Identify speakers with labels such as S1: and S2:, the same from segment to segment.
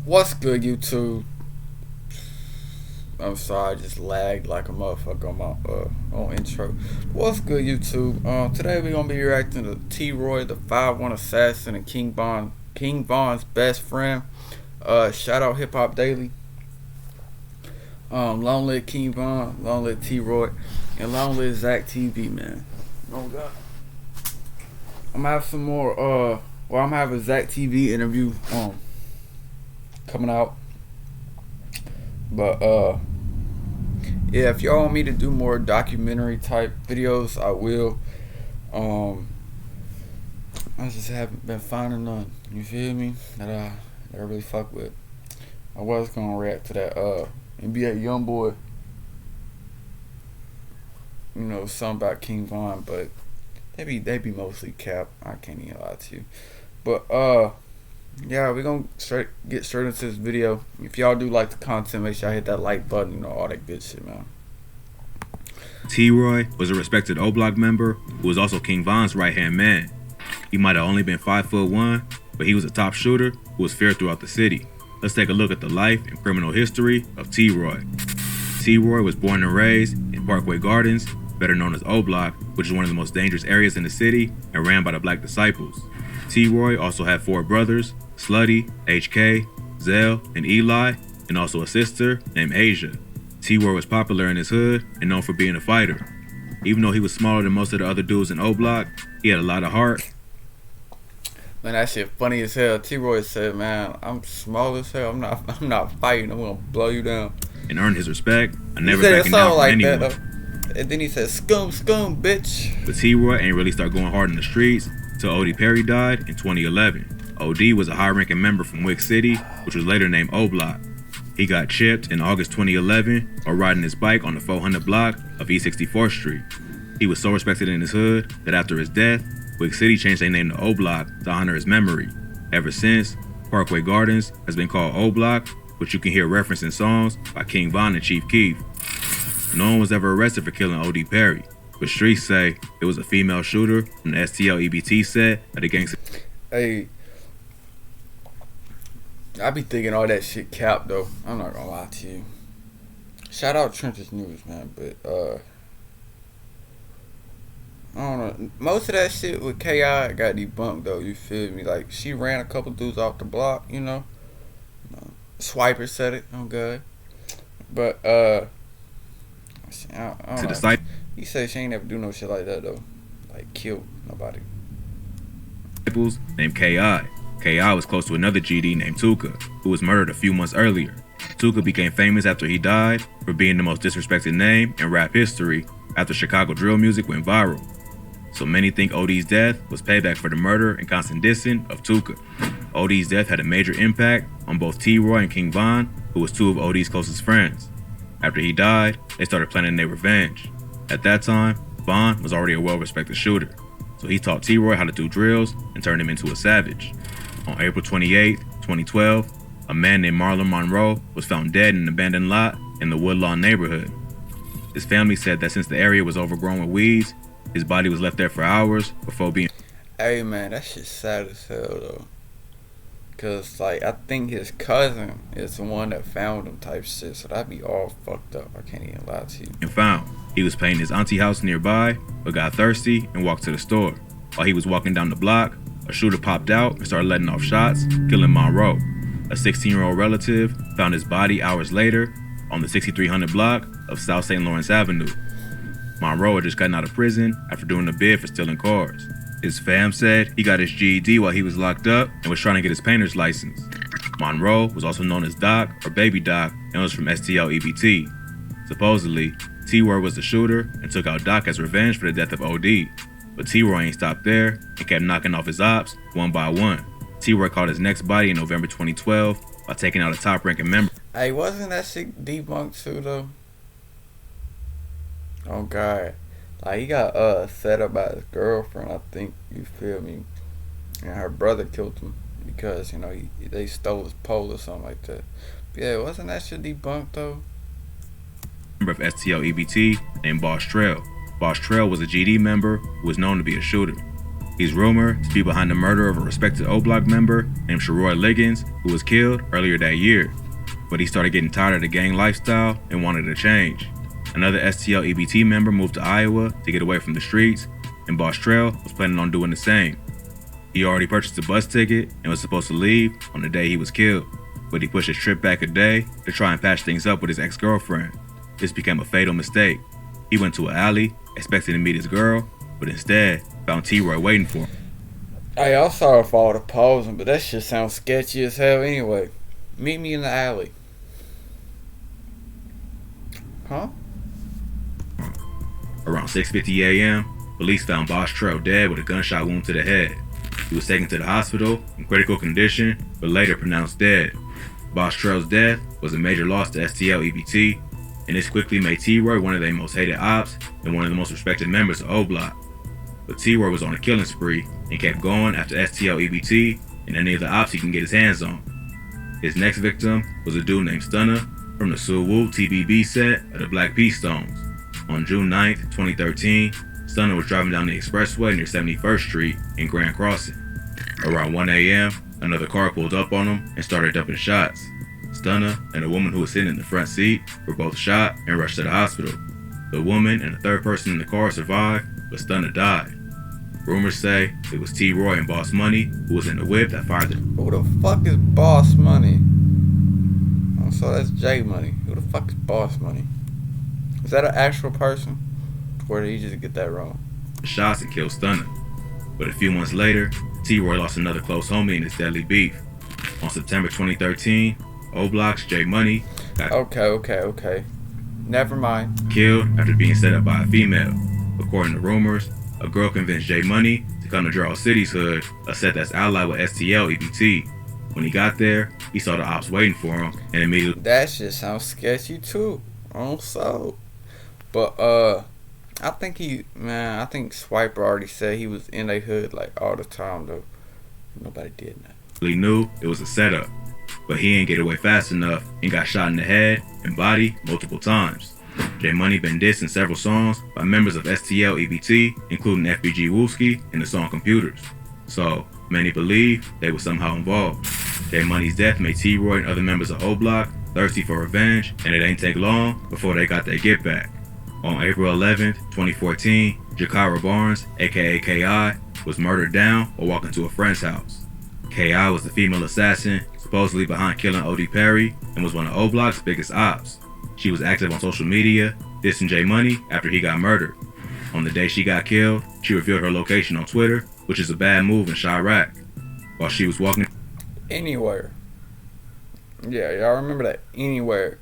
S1: What's good, YouTube? I'm sorry, I just lagged like a motherfucker on my on intro. What's good, YouTube? Today we're gonna be reacting to T-Roy, the 5-1 assassin and King Von's best friend. Shout out Hip Hop Daily. Long live King Von, long live T-Roy, and long live Zach TV, man. Oh God. I'm gonna have some more. I'm gonna have a Zach TV interview coming out. But yeah, if y'all want me to do more documentary type videos, I will. I just haven't been finding none. You feel me? That I really fuck with. I was gonna react to that NBA YoungBoy. You know, something about King Von, but they be mostly cap. I can't even lie to you. But yeah, we're gonna get straight into this video. If y'all do like the content, make sure y'all hit that like button, you know, all that good shit, man.
S2: T-Roy was a respected O-Block member who was also King Von's right-hand man. He might have only been 5'1", but he was a top shooter who was feared throughout the city. Let's take a look at the life and criminal history of T-Roy. T-Roy was born and raised in Parkway Gardens, better known as O-Block, which is one of the most dangerous areas in the city and ran by the Black Disciples. T-Roy also had 4 brothers, Slutty, HK, Zell, and Eli, and also a sister named Asia. T-Roy was popular in his hood and known for being a fighter. Even though he was smaller than most of the other dudes in O-Block, he had a lot of heart.
S1: Man, that shit funny as hell. T-Roy said, "Man, I'm small as hell. I'm not fighting. I'm gonna blow you down."
S2: And earned his respect. I never backing down from anyone.
S1: That, and then he said, "Scum, bitch."
S2: But T-Roy ain't really start going hard in the streets till O.D. Perry died in 2011. O.D. was a high-ranking member from Wick City, which was later named O-Block. He got chipped in August 2011 while riding his bike on the 400 block of East 64th Street. He was so respected in his hood that after his death, Wick City changed their name to O-Block to honor his memory. Ever since, Parkway Gardens has been called O-Block, which you can hear referenced in songs by King Von and Chief Keef. No one was ever arrested for killing O.D. Perry, but streets say it was a female shooter from the STL EBT set at the gangster.
S1: Hey, I be thinking all that shit cap though. I'm not gonna lie to you. Shout out Trenches News, man. But I don't know. Most of that shit with KI got debunked though. You feel me? Like she ran a couple dudes off the block. You know. Swiper said it. I'm good. But I don't know. He said she ain't never do no shit like that though. Like kill nobody.
S2: Named K.I. K.I. was close to another GD named Tuka, who was murdered a few months earlier. Tuka became famous after he died for being the most disrespected name in rap history after Chicago drill music went viral. So many think OD's death was payback for the murder and constant dissing of Tuka. OD's death had a major impact on both T-Roy and King Von, who was 2 of OD's closest friends. After he died, they started planning their revenge. At that time, Von was already a well-respected shooter, so he taught T-Roy how to do drills and turned him into a savage. On April 28, 2012, a man named Marlon Monroe was found dead in an abandoned lot in the Woodlawn neighborhood. His family said that since the area was overgrown with weeds, his body was left there for hours before being...
S1: Hey man, that shit's sad as hell though. Cause like I think his cousin is the one that found him type shit, so that'd be all fucked up. I can't even lie to you.
S2: Found. He was painting his auntie house nearby, but got thirsty and walked to the store. While he was walking down the block, a shooter popped out and started letting off shots, killing Monroe. A 16-year-old relative found his body hours later on the 6300 block of South St. Lawrence Avenue. Monroe had just gotten out of prison after doing a bid for stealing cars. His fam said he got his GED while he was locked up and was trying to get his painter's license. Monroe was also known as Doc or Baby Doc and was from STL EBT. Supposedly, T-Roy was the shooter and took out Doc as revenge for the death of OD. But T-Roy ain't stopped there and kept knocking off his ops one by one. T-Roy caught his next body in November 2012 by taking out a top-ranking member.
S1: Hey, wasn't that shit debunked too though? Oh God, like he got set up by his girlfriend, I think. You feel me? And her brother killed him because you know they stole his pole or something like that. But yeah, wasn't that shit debunked though?
S2: Member of STL EBT named Boss Trail. Boss Trail was a GD member who was known to be a shooter. He's rumored to be behind the murder of a respected O-Block member named Sharoy Liggins, who was killed earlier that year. But he started getting tired of the gang lifestyle and wanted a change. Another STL EBT member moved to Iowa to get away from the streets, and Boss Trail was planning on doing the same. He already purchased a bus ticket and was supposed to leave on the day he was killed, but he pushed his trip back a day to try and patch things up with his ex-girlfriend. This became a fatal mistake. He went to an alley, expecting to meet his girl, but instead found T-Roy waiting for him.
S1: Hey, I'm sorry for all the pausing, but that shit sounds sketchy as hell anyway. Meet me in the alley. Huh?
S2: Around 6:50 a.m., police found Boss Trail dead with a gunshot wound to the head. He was taken to the hospital in critical condition, but later pronounced dead. Boss Trail's death was a major loss to STL EBT, and this quickly made T-Roy one of their most hated ops and one of the most respected members of O-Block. But T-Roy was on a killing spree and kept going after STL EBT and any of the ops he can get his hands on. His next victim was a dude named Stunner from the Suwoo TBB set of the Black Peace Stones. On June 9th, 2013, Stunner was driving down the expressway near 71st Street in Grand Crossing. Around 1 a.m., another car pulled up on him and started dumping shots. Stunner and a woman who was sitting in the front seat were both shot and rushed to the hospital. The woman and the third person in the car survived, but Stunner died. Rumors say it was T-Roy and Boss Money who was in the whip that fired the...
S1: Who the fuck is Boss Money? Oh, so that's J Money. Who the fuck is Boss Money? Is that an actual person? Or did he just get that wrong?
S2: shots and killed Stunner. But a few months later, T-Roy lost another close homie in this deadly beef. On September 2013, O-Block's J Money got
S1: Okay. Never mind.
S2: killed after being set up by a female. According to rumors, a girl convinced J Money to come to Draw City's hood, a set that's allied with STL EBT. When he got there, he saw the ops waiting for him and immediately...
S1: That shit sounds sketchy too. Also. But I think Swiper already said he was in a hood like all the time though. Nobody did that.
S2: He knew it was a setup, but he didn't get away fast enough and got shot in the head and body multiple times. J Money been dissed in several songs by members of STL EBT, including FBG Wooski in the song Computers. So many believe they were somehow involved. J Money's death made T-Roy and other members of O-Block thirsty for revenge, and it ain't take long before they got their get back. On April 11th, 2014, Jakara Barnes, aka K.I., was murdered down while walking to a friend's house. K.I. was the female assassin supposedly behind killing O.D. Perry and was one of O-Block's biggest ops. She was active on social media, dissing J Money after he got murdered. On the day she got killed, she revealed her location on Twitter, which is a bad move in Chirac. While she was walking
S1: Anywhere. Yeah, y'all remember that? Anywhere.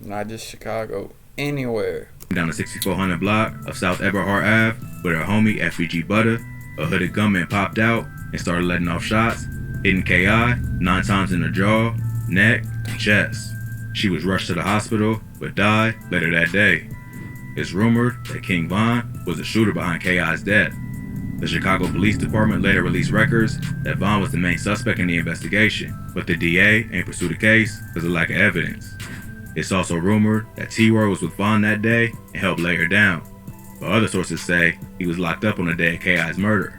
S1: Not just Chicago. Anywhere.
S2: down the 6400 block of South Eberhard Ave with her homie FBG Butter, a hooded gunman popped out and started letting off shots, hitting K.I. 9 times in the jaw, neck, and chest. She was rushed to the hospital, but died later that day. It's rumored that King Von was the shooter behind K.I.'s death. The Chicago Police Department later released records that Von was the main suspect in the investigation, but the DA ain't pursued the case because of lack of evidence. It's also rumored that T-Roy was with Von that day and helped lay her down, but other sources say he was locked up on the day of K.I.'s murder.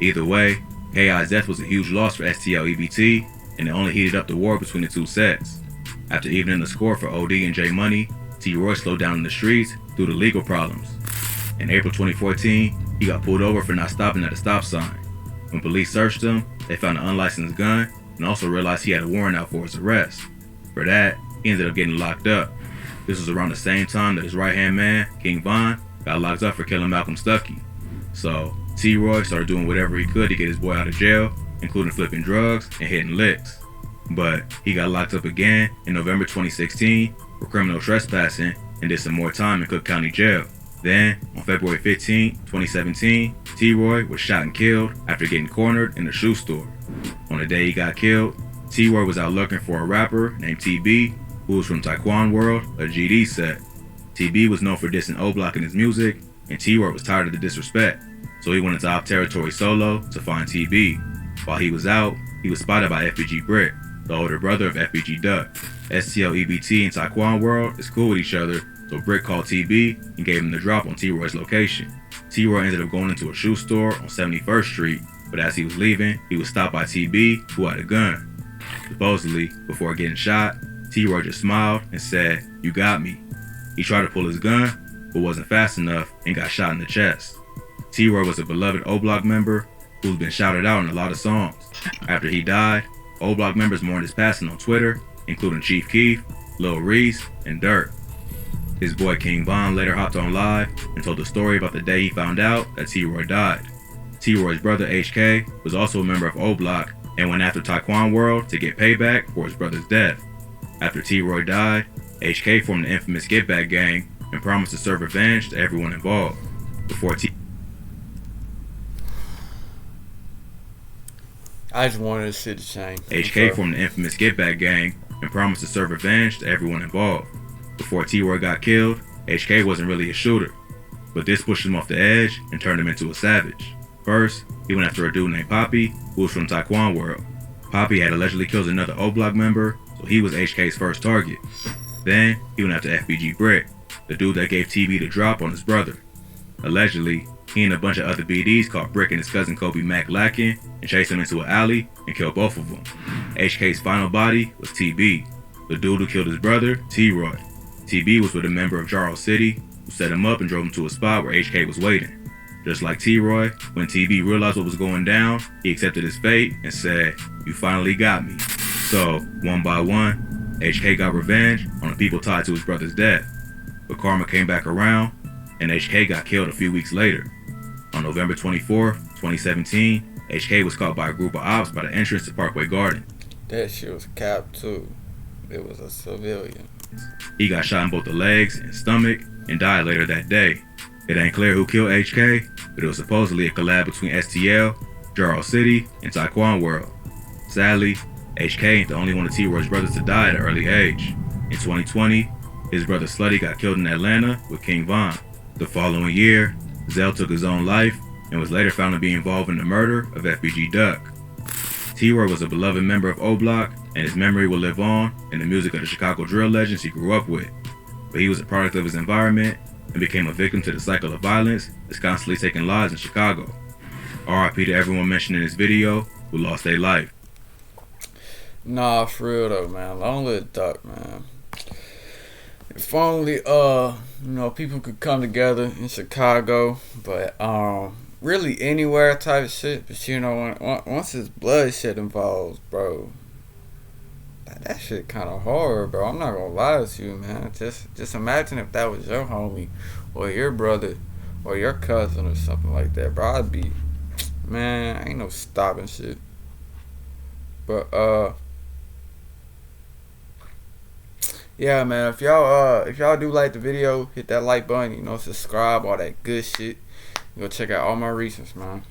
S2: Either way, K.I.'s death was a huge loss for STL EBT, and it only heated up the war between the two sets. After evening the score for OD and J Money, T-Roy slowed down in the streets due to legal problems. In April 2014, he got pulled over for not stopping at a stop sign. When police searched him, they found an unlicensed gun and also realized he had a warrant out for his arrest. For that, he ended up getting locked up. This was around the same time that his right-hand man, King Von, got locked up for killing Malcolm Stuckey. So, T-Roy started doing whatever he could to get his boy out of jail, including flipping drugs and hitting licks. But he got locked up again in November 2016 for criminal trespassing and did some more time in Cook County Jail. Then, on February 15, 2017, T-Roy was shot and killed after getting cornered in a shoe store. On the day he got killed, T-Roy was out looking for a rapper named TB, who was from Taekwon World, a GD set. TB was known for dissing O-Block in his music, and T-Roy was tired of the disrespect, so he went into op territory solo to find TB. While he was out, he was spotted by FBG Brick, the older brother of FBG Duck. STL EBT and Taekwon World is cool with each other, so Brick called TB and gave him the drop on T-Roy's location. T-Roy ended up going into a shoe store on 71st Street, but as he was leaving, he was stopped by TB, who had a gun. Supposedly, before getting shot, T-Roy just smiled and said, "You got me." He tried to pull his gun, but wasn't fast enough and got shot in the chest. T-Roy was a beloved O-Block member who's been shouted out in a lot of songs. After he died, O-Block members mourned his passing on Twitter, including Chief Keef, Lil Reese, and Dirt. His boy King Von later hopped on live and told the story about the day he found out that T-Roy died. T-Roy's brother HK was also a member of O-Block and went after Taekwon World to get payback for his brother's death. After T-Roy died, HK formed the infamous Get Back Gang and promised to serve revenge to everyone involved.
S1: I just wanted this shit to change.
S2: HK formed the infamous Get Back Gang and promised to serve revenge to everyone involved. Before T-Roy got killed, HK wasn't really a shooter, but this pushed him off the edge and turned him into a savage. First, he went after a dude named Poppy, who was from Taekwon World. Poppy had allegedly killed another O-Block member, so he was HK's first target. Then, he went after FBG Brick, the dude that gave TB the drop on his brother. Allegedly, he and a bunch of other BDs caught Brick and his cousin Kobe Mack lacking and chased him into an alley and killed both of them. HK's final body was TB, the dude who killed his brother, T-Roy. TB was with a member of Jarl City who set him up and drove him to a spot where HK was waiting. Just like T-Roy, when TB realized what was going down, he accepted his fate and said, "You finally got me." So, one by one, HK got revenge on the people tied to his brother's death. But karma came back around, and HK got killed a few weeks later. On November 24, 2017, HK was caught by a group of ops by the entrance to Parkway Garden.
S1: That shit was capped too. It was a civilian.
S2: He got shot in both the legs and stomach and died later that day. It ain't clear who killed HK, but it was supposedly a collab between STL, Jarl City, and Taekwon World. Sadly, HK ain't the only one of T-Roy's brothers to die at an early age. In 2020, his brother Slutty got killed in Atlanta with King Von. The following year, Zell took his own life and was later found to be involved in the murder of FBG Duck. T-Roy was a beloved member of O-Block, and his memory will live on in the music of the Chicago drill legends he grew up with. But he was a product of his environment and became a victim to the cycle of violence that's constantly taking lives in Chicago. RIP to everyone mentioned in this video who lost their life.
S1: Nah, for real though, man. Long live Duck, man. If only people could come together in Chicago, but really anywhere type of shit. But once this bloodshed involves, bro, that shit kind of horror, bro. I'm not gonna lie to you, man. Just imagine if that was your homie or your brother or your cousin or something like that, bro. I'd be, man, ain't no stopping shit. But yeah, man, if y'all do like the video, hit that like button, subscribe, all that good shit. Go check out all my recents, man.